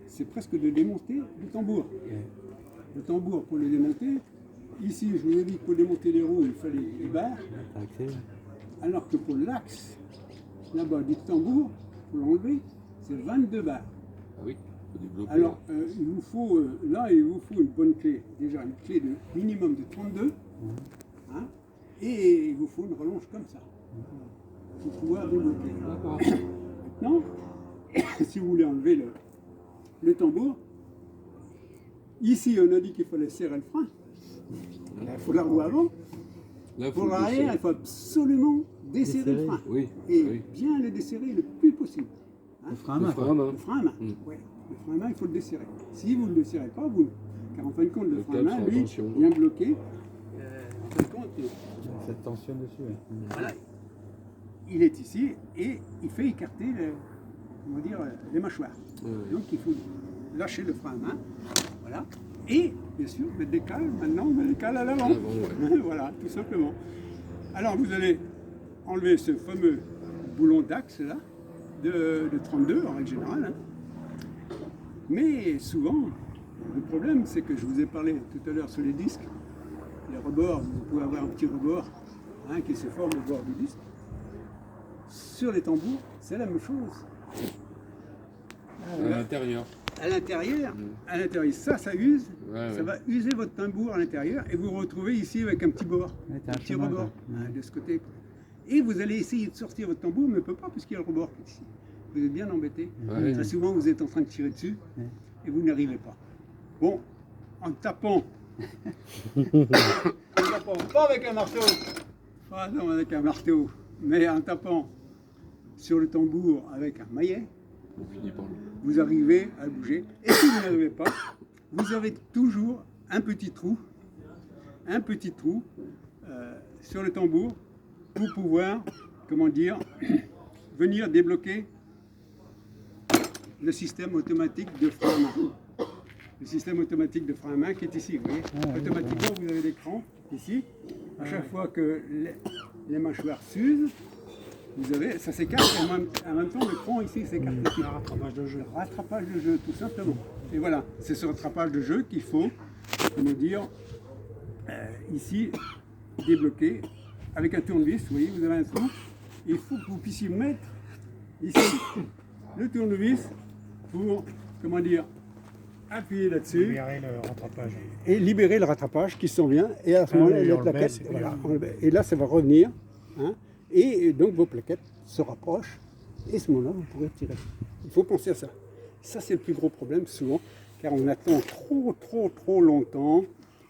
C'est presque de démonter le tambour. Le tambour, pour le démonter, ici, je vous ai dit que pour démonter les roues, il fallait les barres. Alors que pour l'axe, là-bas, du tambour, pour l'enlever, c'est 22 barres. Ah oui, faut développer. Alors, il vous faut une bonne clé. Déjà, une clé de minimum de 32. Hein, et il vous faut une relonge comme ça. Pour pouvoir débloquer. Maintenant, si vous voulez enlever le tambour, ici on a dit qu'il fallait serrer le frein. Il faut la roue avant. Là, pour l'arrière, il faut absolument desserrer le frein. Oui, et oui. bien le desserrer le plus possible. Hein. Le frein à main. Le frein à main. Ouais. Le frein à main, il faut le desserrer. Si vous ne le desserrez pas, car en fin de compte, le frein à main, lui, vient bloquer. En fin de compte, cette tension dessus. Voilà. Il est ici et il fait écarter les mâchoires. Donc il faut lâcher le frein à main. Voilà. Et bien sûr, le décale, maintenant on le décale à l'avant. Voilà, tout simplement. Alors vous allez enlever ce fameux boulon d'axe là, de 32 en règle générale. Hein. Mais souvent, le problème c'est que je vous ai parlé tout à l'heure sur les disques, les rebords, vous pouvez avoir un petit rebord qui se forme au bord du disque. Sur les tambours, c'est la même chose. À l'intérieur. À l'intérieur, ça use. Ça va user votre tambour à l'intérieur et vous vous retrouvez ici avec un petit bord, un petit rebord de ce côté. Et vous allez essayer de sortir votre tambour, mais ne peut pas puisqu'il y a le rebord qui est ici. Vous êtes bien embêté. Très souvent, vous êtes en train de tirer dessus et vous n'arrivez pas. Bon, en tapant, pas avec un marteau, non, avec un marteau, mais en tapant sur le tambour avec un maillet, vous arrivez à le bouger. Et si vous n'arrivez pas, vous avez toujours un petit trou sur le tambour pour pouvoir, venir débloquer le système automatique de frein à main. Le système automatique de frein à main qui est ici, vous voyez. Automatiquement, vous avez l'écran ici. À chaque fois que les mâchoires s'usent, vous avez, ça s'écarte et en même temps le front ici s'écarte. Rattrapage de jeu. Rattrapage de jeu, tout simplement. Et voilà, c'est ce rattrapage de jeu qu'il faut, ici, débloquer avec un tournevis. Vous voyez, vous avez un trou. Il faut que vous puissiez mettre ici le tournevis pour, appuyer là-dessus. Libérer le rattrapage. Et libérer le rattrapage qui s'en vient. Et à ce moment-là, la plaquette, et là, ça va revenir. Hein, et donc vos plaquettes se rapprochent. Et à ce moment-là, vous pourrez tirer. Il faut penser à ça. Ça, c'est le plus gros problème souvent. Car on attend trop longtemps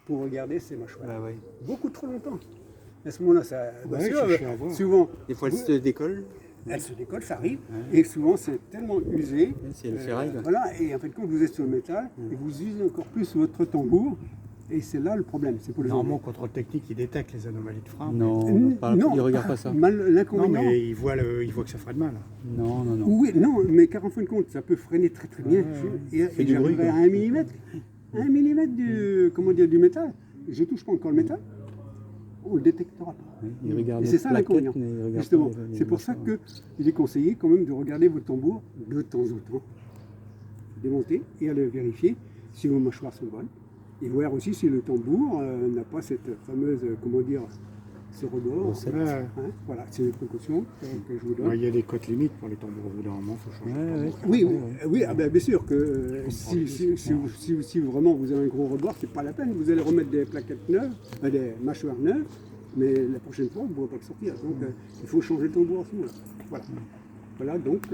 pour regarder ces mâchoires. Beaucoup trop longtemps. À ce moment-là, ça, souvent... Des fois, elles se décollent. Elles se décollent, ça arrive, et souvent c'est tellement usé. C'est le ferraille. Voilà, et en fait, quand vous êtes sur le métal, et vous usez encore plus votre tambour, et c'est là le problème. C'est pour les Normalement, contrôle technique, il détecte les anomalies de frein. Non, il ne regarde pas ça. L'inconvénient. Non, mais il voit que ça ferait de mal. Non. Oui, non, mais car en fin de compte, ça peut freiner très bien. Et j'arriverai à 1 mm. 1 mm du métal. Je ne touche pas encore le métal. On ne le détectera pas. Il regarde et c'est ça l'inconvénient. Justement, c'est pour ça qu'il est conseillé quand même de regarder vos tambours de temps en temps, démonter et aller vérifier si vos mâchoires sont bonnes, et voir aussi si le tambour n'a pas cette fameuse, ce rebord. Voilà, c'est une précaution que je vous donne. Il y a des cotes limites pour les tambours, au bout d'un moment, il faut changer. Oui, bien sûr que si vraiment vous avez un gros rebord, c'est pas la peine. Vous allez remettre des plaquettes neuves, des mâchoires neuves, mais la prochaine fois, vous ne pourrez pas le sortir. Donc il faut changer le tambour à ce moment-là. Voilà, donc